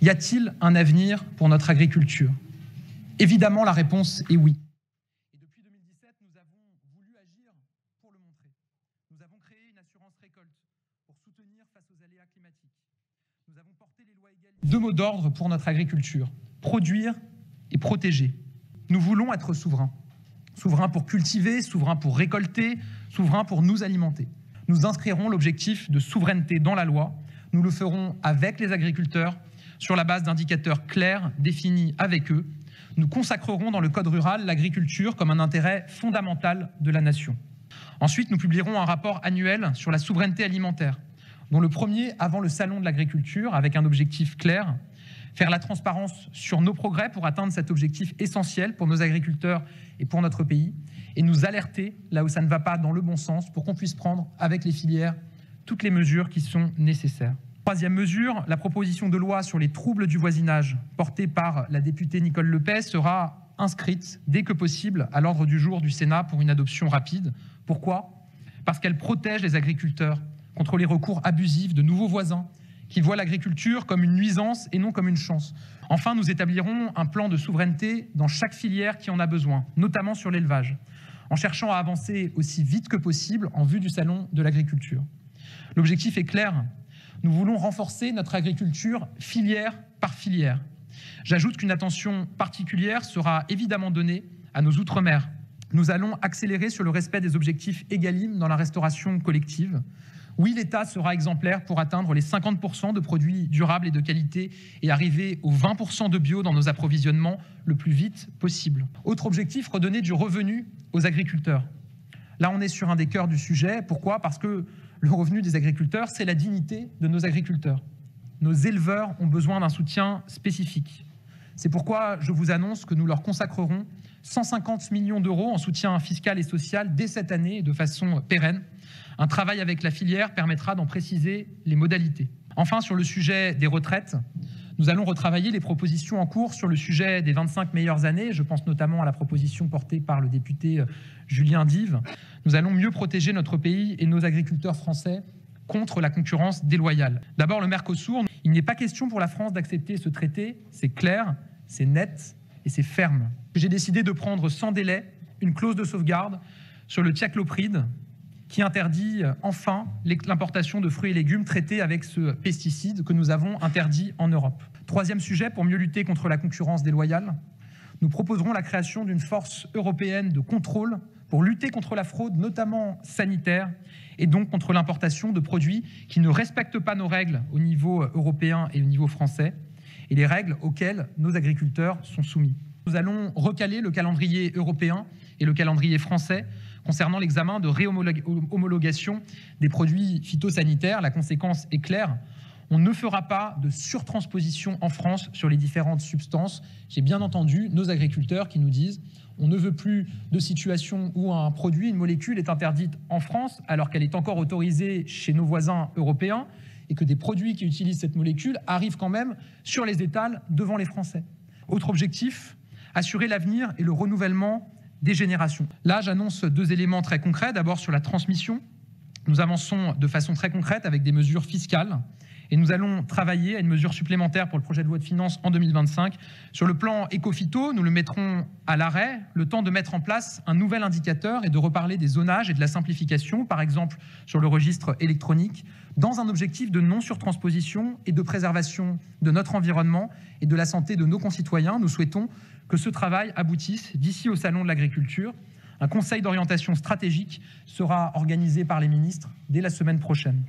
Y a-t-il un avenir pour notre agriculture? Évidemment, la réponse est oui. Et depuis 2017, nous avons voulu agir pour le montrer. Nous avons créé une assurance récolte pour soutenir face aux aléas climatiques. Nous avons porté les lois égalité. Deux mots d'ordre pour notre agriculture: produire et protéger. Nous voulons être souverains. Souverains pour cultiver, souverains pour récolter, souverains pour nous alimenter. Nous inscrirons l'objectif de souveraineté dans la loi. Nous le ferons avec les agriculteurs, sur la base d'indicateurs clairs définis avec eux. Nous consacrerons dans le Code rural l'agriculture comme un intérêt fondamental de la nation. Ensuite, nous publierons un rapport annuel sur la souveraineté alimentaire, dont le premier avant le Salon de l'agriculture, avec un objectif clair: faire la transparence sur nos progrès pour atteindre cet objectif essentiel pour nos agriculteurs et pour notre pays, et nous alerter là où ça ne va pas dans le bon sens pour qu'on puisse prendre avec les filières toutes les mesures qui sont nécessaires. Troisième mesure, la proposition de loi sur les troubles du voisinage, portée par la députée Nicole Le Peih, sera inscrite dès que possible à l'ordre du jour du Sénat pour une adoption rapide. Pourquoi? Parce qu'elle protège les agriculteurs contre les recours abusifs de nouveaux voisins qui voient l'agriculture comme une nuisance et non comme une chance. Enfin, nous établirons un plan de souveraineté dans chaque filière qui en a besoin, notamment sur l'élevage, en cherchant à avancer aussi vite que possible en vue du Salon de l'agriculture. L'objectif est clair: nous voulons renforcer notre agriculture filière par filière. J'ajoute qu'une attention particulière sera évidemment donnée à nos outre-mer. Nous allons accélérer sur le respect des objectifs Egalim dans la restauration collective. Oui, l'État sera exemplaire pour atteindre les 50% de produits durables et de qualité et arriver aux 20% de bio dans nos approvisionnements le plus vite possible. Autre objectif, redonner du revenu aux agriculteurs. Là, on est sur un des cœurs du sujet. Pourquoi? Parce que le revenu des agriculteurs, c'est la dignité de nos agriculteurs. Nos éleveurs ont besoin d'un soutien spécifique. C'est pourquoi je vous annonce que nous leur consacrerons 150 millions d'euros en soutien fiscal et social dès cette année et de façon pérenne. Un travail avec la filière permettra d'en préciser les modalités. Enfin, sur le sujet des retraites, nous allons retravailler les propositions en cours sur le sujet des 25 meilleures années. Je pense notamment à la proposition portée par le député Julien Dive. Nous allons mieux protéger notre pays et nos agriculteurs français contre la concurrence déloyale. D'abord, le Mercosur. Il n'est pas question pour la France d'accepter ce traité. C'est clair, c'est net et c'est ferme. J'ai décidé de prendre sans délai une clause de sauvegarde sur le thiaclopride qui interdit enfin l'importation de fruits et légumes traités avec ce pesticide que nous avons interdit en Europe. Troisième sujet, pour mieux lutter contre la concurrence déloyale, nous proposerons la création d'une force européenne de contrôle pour lutter contre la fraude, notamment sanitaire, et donc contre l'importation de produits qui ne respectent pas nos règles au niveau européen et au niveau français, et les règles auxquelles nos agriculteurs sont soumis. Nous allons recaler le calendrier européen et le calendrier français concernant l'examen de réhomologation des produits phytosanitaires. La conséquence est claire: on ne fera pas de surtransposition en France sur les différentes substances. J'ai bien entendu nos agriculteurs qui nous disent: on ne veut plus de situation où un produit, une molécule est interdite en France alors qu'elle est encore autorisée chez nos voisins européens et que des produits qui utilisent cette molécule arrivent quand même sur les étals devant les Français. Autre objectif, assurer l'avenir et le renouvellement des générations. Là, j'annonce deux éléments très concrets. D'abord, sur la transmission, nous avançons de façon très concrète avec des mesures fiscales et nous allons travailler à une mesure supplémentaire pour le projet de loi de finances en 2025. Sur le plan éco-phyto, nous le mettrons à l'arrêt, le temps de mettre en place un nouvel indicateur et de reparler des zonages et de la simplification, par exemple sur le registre électronique, dans un objectif de non-surtransposition et de préservation de notre environnement et de la santé de nos concitoyens. Nous souhaitons que ce travail aboutisse d'ici au Salon de l'agriculture. Un conseil d'orientation stratégique sera organisé par les ministres dès la semaine prochaine.